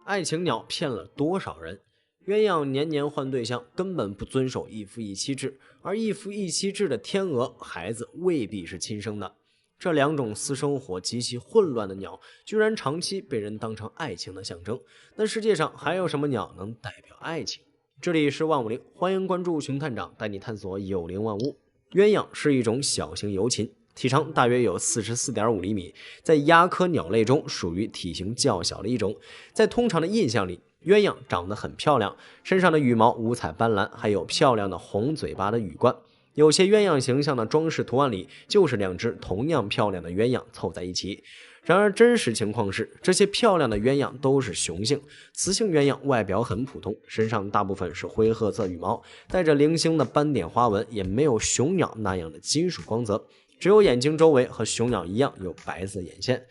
爱情鸟骗了多少人？鸳鸯年年换对象，根本不遵守一夫一妻制，而一夫一妻制的天鹅孩子未必是亲生的。这两种私生活极其混乱的鸟，居然长期被人当成爱情的象征。那世界上还有什么鸟能代表爱情？这里是万物灵，欢迎关注熊探长，带你探索有灵万物。鸳鸯是一种小型游禽，体长大约有44.5厘米，在鸦科鸟类中属于体型较小的一种。在通常的印象里，鸳鸯长得很漂亮，身上的羽毛五彩斑斓，还有漂亮的红嘴巴的羽冠。有些鸳鸯形象的装饰图案里，就是两只同样漂亮的鸳鸯凑在一起。然而真实情况是，这些漂亮的鸳鸯都是雄性，雌性鸳鸯外表很普通，身上大部分是灰褐色羽毛，带着零星的斑点花纹，也没有雄鸟那样的金属光泽，只有眼睛周围和雄鸟一样有白色眼线。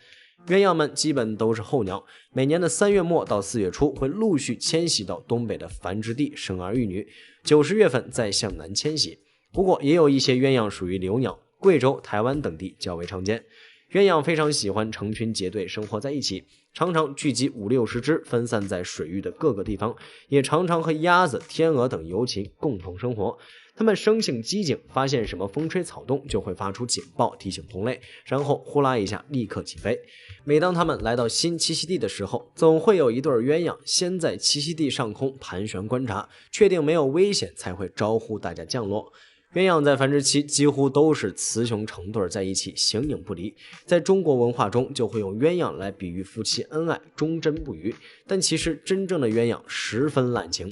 鸳鸯们基本都是候鸟，每年的3月末到4月初会陆续迁徙到东北的繁殖地生儿育女，90月份再向南迁徙。不过也有一些鸳鸯属于留鸟，贵州、台湾等地较为常见。鸳鸯非常喜欢成群结队生活在一起，常常聚集50-60只，分散在水域的各个地方，也常常和鸭子、天鹅等游禽共同生活。它们生性机警，发现什么风吹草动就会发出警报提醒同类，然后呼啦一下立刻起飞。每当它们来到新栖息地的时候，总会有一对鸳鸯先在栖息地上空盘旋观察，确定没有危险才会招呼大家降落。鸳鸯在繁殖期几乎都是雌雄成对在一起，形影不离。在中国文化中，就会用鸳鸯来比喻夫妻恩爱、忠贞不渝。但其实真正的鸳鸯十分滥情，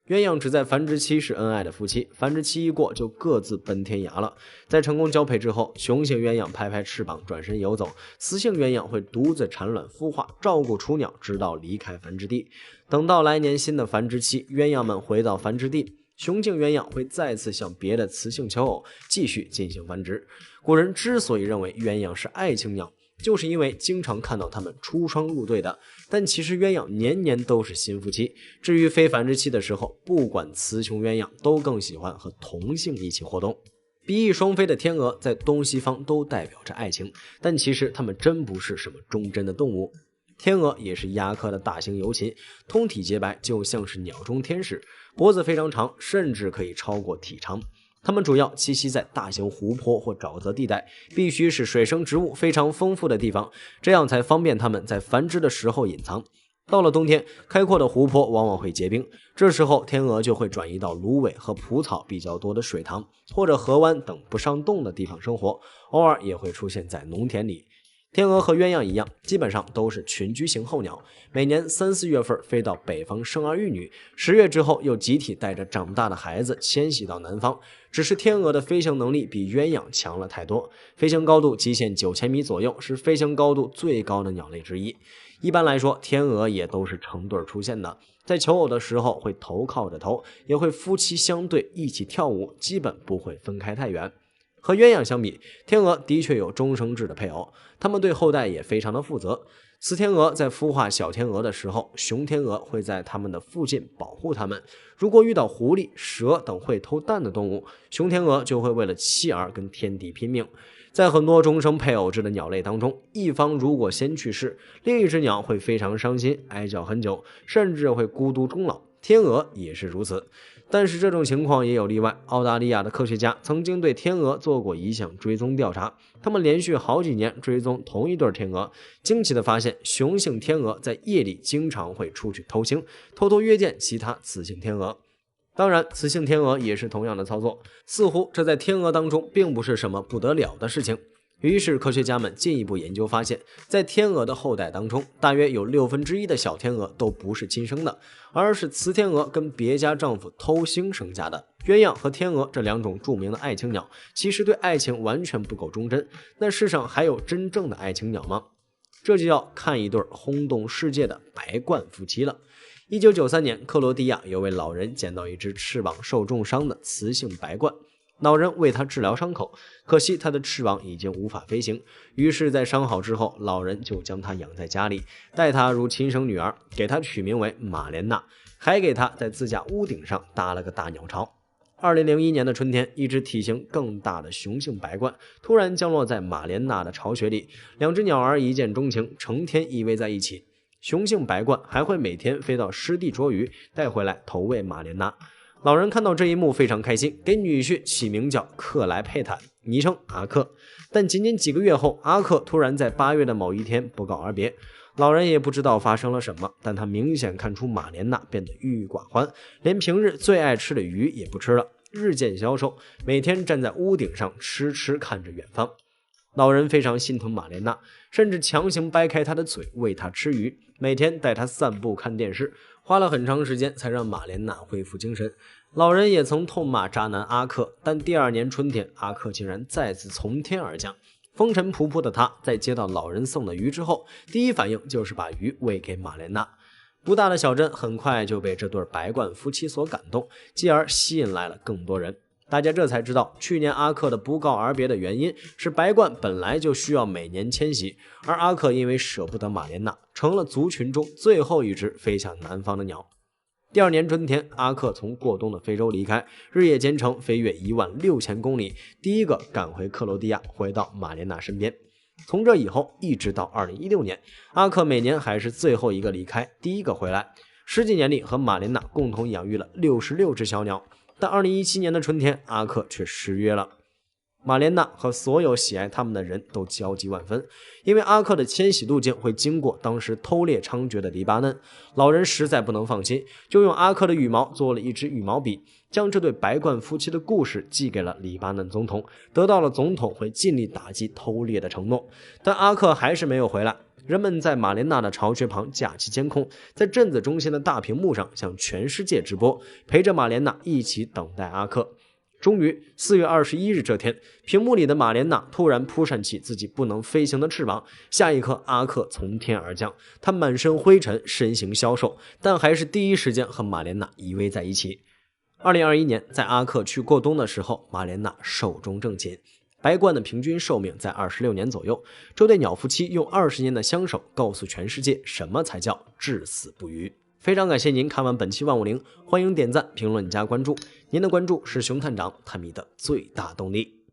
鸳鸯只在繁殖期是恩爱的夫妻，繁殖期一过就各自奔天涯了。在成功交配之后，雄性鸳鸯拍拍翅膀转身游走，雌性鸳鸯会独自产卵孵化，照顾雏鸟，直到离开繁殖地。等到来年新的繁殖期，鸳鸯们回到繁殖地，雄性鸳鸯会再次向别的雌性求偶，继续进行繁殖。古人之所以认为鸳鸯是爱情鸟，就是因为经常看到它们出双入对的。但其实鸳鸯年年都是新夫妻。至于非繁殖期的时候，不管雌雄鸳鸯都更喜欢和同性一起活动。比翼双飞的天鹅在东西方都代表着爱情，但其实它们真不是什么忠贞的动物。天鹅也是鸦科的大型游禽，通体洁白，就像是鸟中天使，脖子非常长，甚至可以超过体长。它们主要栖息在大型湖泊或沼泽地带，必须是水生植物非常丰富的地方，这样才方便它们在繁殖的时候隐藏。到了冬天，开阔的湖泊往往会结冰，这时候天鹅就会转移到芦苇和蒲草比较多的水塘，或者河湾等不上冻的地方生活，偶尔也会出现在农田里。天鹅和鸳鸯一样，基本上都是群居型候鸟，每年3-4月份飞到北方生儿育女，10月之后又集体带着长大的孩子迁徙到南方。只是天鹅的飞行能力比鸳鸯强了太多，飞行高度极限9000米左右，是飞行高度最高的鸟类之一。一般来说，天鹅也都是成对出现的，在求偶的时候会头靠着头，也会夫妻相对一起跳舞，基本不会分开太远。和鸳鸯相比，天鹅的确有终生制的配偶，它们对后代也非常的负责。雌天鹅在孵化小天鹅的时候，雄天鹅会在它们的附近保护它们。如果遇到狐狸、蛇等会偷蛋的动物，雄天鹅就会为了妻儿跟天敌拼命。在很多终生配偶制的鸟类当中，一方如果先去世，另一只鸟会非常伤心，哀叫很久，甚至会孤独终老。天鹅也是如此。但是这种情况也有例外，澳大利亚的科学家曾经对天鹅做过一项追踪调查，他们连续好几年追踪同一对天鹅，惊奇地发现雄性天鹅在夜里经常会出去偷腥，偷偷约见其他雌性天鹅。当然，雌性天鹅也是同样的操作，似乎这在天鹅当中并不是什么不得了的事情。于是科学家们进一步研究发现，在天鹅的后代当中，大约有1/6的小天鹅都不是亲生的，而是雌天鹅跟别家丈夫偷腥生下的。鸳鸯和天鹅这两种著名的爱情鸟，其实对爱情完全不够忠贞。那世上还有真正的爱情鸟吗？这就要看一对轰动世界的白鹳夫妻了。1993年，克罗地亚有位老人捡到一只翅膀受重伤的雌性白鹳，老人为他治疗伤口，可惜他的翅膀已经无法飞行，于是在伤好之后，老人就将他养在家里，待他如亲生女儿，给他取名为玛莲娜，还给他在自家屋顶上搭了个大鸟巢。2001年的春天，一只体型更大的雄性白鹳突然降落在玛莲娜的巢穴里，两只鸟儿一见钟情，成天依偎在一起。雄性白鹳还会每天飞到湿地捉鱼，带回来投喂玛莲娜。老人看到这一幕非常开心，给女婿起名叫克莱佩坦，昵称阿克。但仅仅几个月后，阿克突然在8月的某一天不告而别。老人也不知道发生了什么，但他明显看出玛莲娜变得郁郁寡欢，连平日最爱吃的鱼也不吃了，日渐消瘦，每天站在屋顶上痴痴看着远方。老人非常心疼玛莲娜，甚至强行掰开她的嘴喂她吃鱼，每天带她散步看电视，花了很长时间才让玛莲娜恢复精神。老人也曾痛骂渣男阿克，但第2年春天，阿克竟然再次从天而降。风尘仆仆的他，在接到老人送的鱼之后，第一反应就是把鱼喂给玛莲娜。不大的小镇很快就被这对白鹳夫妻所感动，继而吸引来了更多人。大家这才知道，去年阿克的不告而别的原因是白鹳本来就需要每年迁徙，而阿克因为舍不得玛莲娜，成了族群中最后一只飞向南方的鸟。第2年春天，阿克从过冬的非洲离开，日夜兼程飞越16000公里，第一个赶回克罗地亚，回到玛莲娜身边。从这以后，一直到2016年，阿克每年还是最后一个离开，第一个回来。10几年里，和玛莲娜共同养育了66只小鸟。但2017年的春天，阿克却失约了。玛莲娜和所有喜爱他们的人都焦急万分，因为阿克的迁徙路径会经过当时偷猎猖獗的黎巴嫩。老人实在不能放心，就用阿克的羽毛做了一支羽毛笔，将这对白鹳夫妻的故事寄给了黎巴嫩总统，得到了总统会尽力打击偷猎的承诺。但阿克还是没有回来。人们在玛莲娜的巢穴旁架起监控，在镇子中心的大屏幕上向全世界直播，陪着玛莲娜一起等待阿克。终于4月21日这天，屏幕里的玛莲娜突然扑扇起自己不能飞行的翅膀，下一刻阿克从天而降，他满身灰尘，身形消瘦，但还是第一时间和玛莲娜依偎在一起。2021年，在阿克去过冬的时候，玛莲娜寿终正寝。白鹳的平均寿命在26年左右，这对鸟夫妻用20年的相守告诉全世界什么才叫至死不渝。非常感谢您看完本期万物灵，欢迎点赞、评论加关注，您的关注是熊探长探秘的最大动力。